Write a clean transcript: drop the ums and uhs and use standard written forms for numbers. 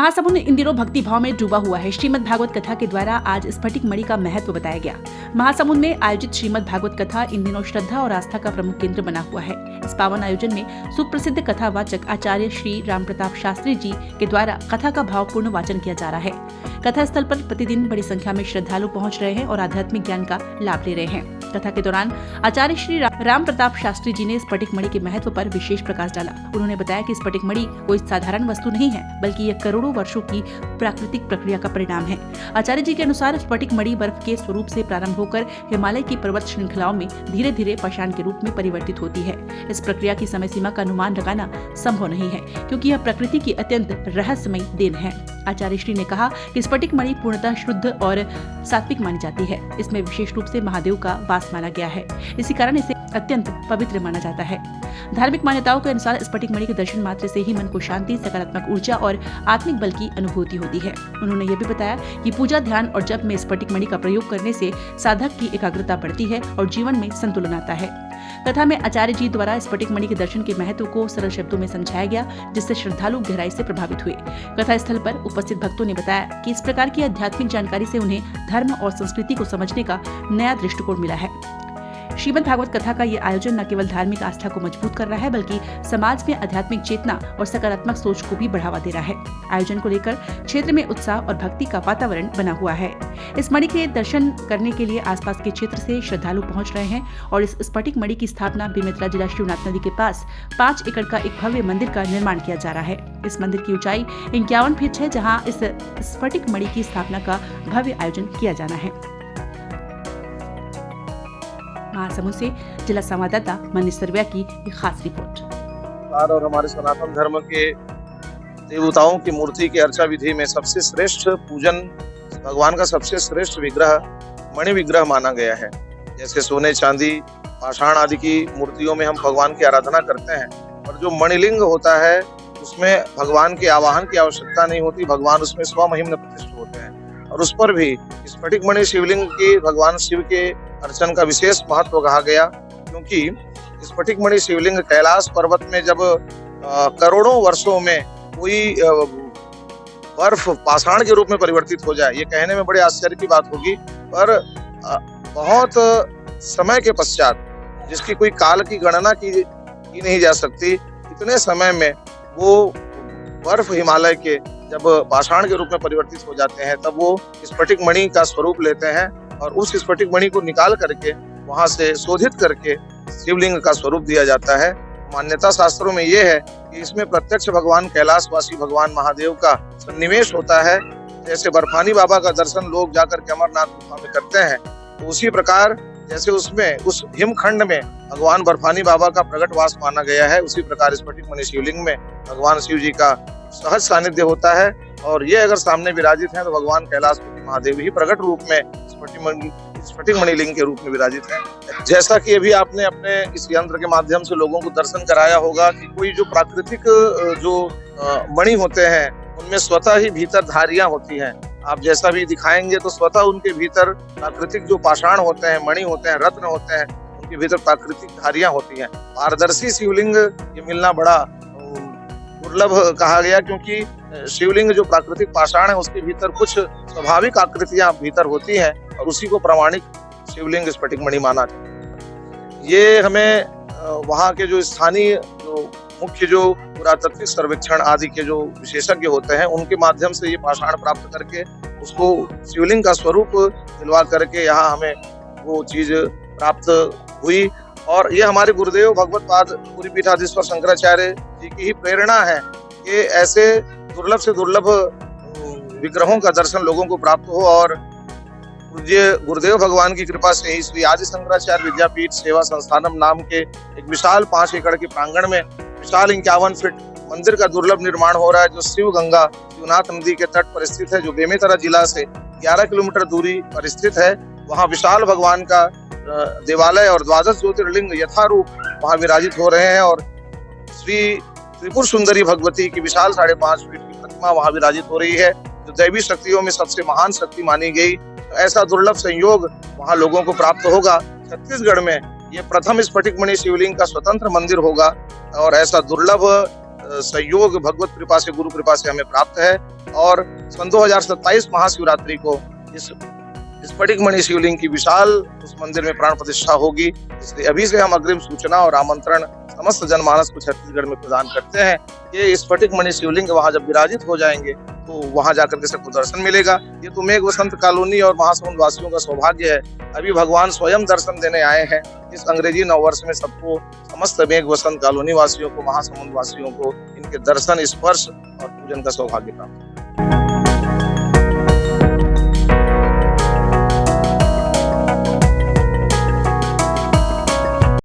महासमुंद इन दिनों भक्ति भाव में डूबा हुआ है। श्रीमद् भागवत कथा के द्वारा आज स्फटिक मणि का महत्व बताया गया। महासमुंद में आयोजित श्रीमद् भागवत कथा इन दिनों श्रद्धा और आस्था का प्रमुख केंद्र बना हुआ है। इस पावन आयोजन में सुप्रसिद्ध कथावाचक आचार्य श्री राम प्रताप शास्त्री जी के द्वारा कथा का भावपूर्ण वाचन किया जा रहा है। कथा स्थल पर प्रतिदिन बड़ी संख्या में श्रद्धालु पहुंच रहे हैं और आध्यात्मिक ज्ञान का लाभ ले रहे हैं। कथा के दौरान आचार्य श्री राम प्रताप शास्त्री जी ने स्फटिक मणि के महत्व पर विशेष प्रकाश डाला। उन्होंने बताया कि स्फटिक मणि कोई साधारण वस्तु नहीं है, बल्कि यह करोड़ों वर्षों की प्राकृतिक प्रक्रिया का परिणाम है। आचार्य जी के अनुसार स्फटिक मणि बर्फ के स्वरूप से प्रारंभ होकर हिमालय की पर्वत श्रृंखलाओं में धीरे धीरे पाषाण के रूप में परिवर्तित होती है। इस प्रक्रिया की समय सीमा का अनुमान लगाना संभव नहीं है, क्योंकि यह प्रकृति की अत्यंत रहस्यमयी देन है। आचार्य श्री ने कहा कि स्फटिक मणि पूर्णतः शुद्ध और सात्विक मानी जाती है। इसमें विशेष रूप से महादेव का वास माना गया है, इसी कारण इसे अत्यंत पवित्र माना जाता है। धार्मिक मान्यताओं के अनुसार स्फटिक मणि के दर्शन मात्र से ही मन को शांति, सकारात्मक ऊर्जा और आत्मिक बल की अनुभूति होती है। उन्होंने ये भी बताया कि पूजा, ध्यान और जप में स्फटिक मणि का प्रयोग करने से साधक की एकाग्रता बढ़ती है और जीवन में संतुलन आता है। कथा में आचार्य जी द्वारा स्फटिक मणि के दर्शन के महत्व को सरल शब्दों में समझाया गया, जिससे श्रद्धालु गहराई से प्रभावित हुए। कथा स्थल पर उपस्थित भक्तों ने बताया कि इस प्रकार की आध्यात्मिक जानकारी से उन्हें धर्म और संस्कृति को समझने का नया दृष्टिकोण मिला है। श्रीमद् भागवत कथा का ये आयोजन न केवल धार्मिक आस्था को मजबूत कर रहा है, बल्कि समाज में आध्यात्मिक चेतना और सकारात्मक सोच को भी बढ़ावा दे रहा है। आयोजन को लेकर क्षेत्र में उत्साह और भक्ति का वातावरण बना हुआ है। इस मणि के दर्शन करने के लिए आसपास के क्षेत्र से श्रद्धालु पहुंच रहे हैं और इस स्फटिक मणि की स्थापना बेमेतरा जिला शिवनाथ नदी के पास 5 एकड़ का एक भव्य मंदिर का निर्माण किया जा रहा है। इस मंदिर की ऊंचाई 51 फीट है, जहाँ इस स्फटिक मणि की स्थापना का भव्य आयोजन किया जाना है। महासमुंद से जिला संवाददाता मनीष सरविया की एक खास रिपोर्ट। और हमारे सनातन धर्म के देवताओं की मूर्ति की अर्चा विधि में सबसे श्रेष्ठ पूजन, भगवान का सबसे श्रेष्ठ विग्रह मणि विग्रह माना गया है। जैसे सोने, चांदी, पाषाण आदि की मूर्तियों में हम भगवान की आराधना करते हैं, और जो मणिलिंग होता है उसमें भगवान के आवाहन की आवश्यकता नहीं होती, भगवान उसमें स्वमहिम्न प्रतिष्ठित होते हैं। और उस पर भी स्फटिक मणि शिवलिंग की भगवान शिव के अर्चन का विशेष महत्व कहा गया, क्योंकि स्फटिक मणि शिवलिंग कैलाश पर्वत में जब करोड़ों वर्षों में कोई बर्फ पाषाण के रूप में परिवर्तित हो जाए, ये कहने में बड़े आश्चर्य की बात होगी, पर बहुत समय के पश्चात, जिसकी कोई काल की गणना की नहीं जा सकती, इतने समय में वो बर्फ हिमालय के जब पाषाण के रूप में परिवर्तित हो जाते हैं, तब वो स्फटिक मणि का स्वरूप लेते हैं और उस स्फटिक मणि को निकाल करके वहां से शोधित करके शिवलिंग का स्वरूप दिया जाता है। मान्यता शास्त्रों में ये है कि इसमें प्रत्यक्ष भगवान कैलाशवासी भगवान महादेव का सन्निवेश होता है। जैसे बर्फानी बाबा का दर्शन लोग जाकर के अमरनाथ गुफा में करते हैं, तो उसी प्रकार जैसे उसमें उस हिमखंड में भगवान बर्फानी बाबा का प्रकटवास माना गया है, उसी प्रकार स्फटिक मणि शिवलिंग में भगवान शिव जी का सहज सानिध्य होता है। और ये अगर सामने विराजित हैं तो भगवान कैलाशपति महादेव ही प्रकट रूप में स्फटिक मणि लिंग के रूप में विराजित हैं। जैसा कि अभी आपने अपने इस यंत्र के माध्यम से लोगों को दर्शन कराया होगा कि कोई जो प्राकृतिक जो मणि होते हैं उनमें स्वतः ही भीतर धारियां होती हैं। आप जैसा भी दिखाएंगे तो स्वतः उनके भीतर प्राकृतिक जो पाषाण होते हैं, मणि होते हैं, रत्न होते हैं, उनके भीतर प्राकृतिक धारियां होती हैं। पारदर्शी शिवलिंग ये मिलना बड़ा दुर्लभ कहा गया, क्योंकि शिवलिंग जो प्राकृतिक पाषाण है उसके भीतर कुछ स्वाभाविक आकृतियां भीतर होती हैं, और उसी को प्रामाणिक शिवलिंग स्फटिक मणि माना। ये हमें वहाँ के जो स्थानीय जो मुख्य जो पुरातात्विक सर्वेक्षण आदि के जो विशेषज्ञ होते हैं, उनके माध्यम से ये पाषाण प्राप्त करके उसको शिवलिंग का स्वरूप दिलवा करके यहाँ हमें वो चीज प्राप्त हुई। और ये हमारे गुरुदेव भगवत पाद पूरी पीठाधीश्वर शंकराचार्य जी की ही प्रेरणा है कि ऐसे दुर्लभ से दुर्लभ विग्रहों का दर्शन लोगों को प्राप्त हो। और पूज्य गुरुदेव भगवान की कृपा से ही श्री आदि शंकराचार्य विद्यापीठ सेवा संस्थानम नाम के एक विशाल 5 एकड़ के प्रांगण में विशाल 51 फीट मंदिर का दुर्लभ निर्माण हो रहा है, जो शिव गंगा शिवनाथ नदी के तट पर स्थित है, जो बेमेतरा जिला से 11 किलोमीटर दूरी पर स्थित है। वहाँ विशाल भगवान का देवालय और 12 ज्योतिर्लिंग यथारूप वहाँ विराजित हो रहे हैं, और श्री त्रिपुर सुंदरी भगवती की विशाल 5.5 फीट की प्रतिमा वहाँ विराजित हो रही है, जो दैवी शक्तियों में सबसे महान शक्ति मानी गई। ऐसा दुर्लभ संयोग वहाँ लोगों को प्राप्त होगा। छत्तीसगढ़ में ये प्रथम स्फटिक मणि शिवलिंग का स्वतंत्र मंदिर होगा, और ऐसा दुर्लभ सहयोग भगवत कृपा से, गुरु कृपा से हमें प्राप्त है। और सन 2027 महाशिवरात्रि को इस स्फटिक मणि शिवलिंग की विशाल उस मंदिर में प्राण प्रतिष्ठा होगी। इसलिए अभी से हम अग्रिम सूचना और आमंत्रण समस्त जनमानस को छत्तीसगढ़ में प्रदान करते हैं कि स्फटिक मणि शिवलिंग वहां जब विराजित हो जाएंगे तो वहां जाकर के सबको दर्शन मिलेगा। ये तो मेघ वसंत कॉलोनी और महासमुंद वासियों का सौभाग्य है। अभी भगवान स्वयं दर्शन देने आए हैं। इस अंग्रेजी नववर्ष में सबको, समस्त मेघ वसंत कॉलोनी वासियों को, महासमुंद वासियों को इनके दर्शन, स्पर्श और पूजन का सौभाग्य प्राप्त।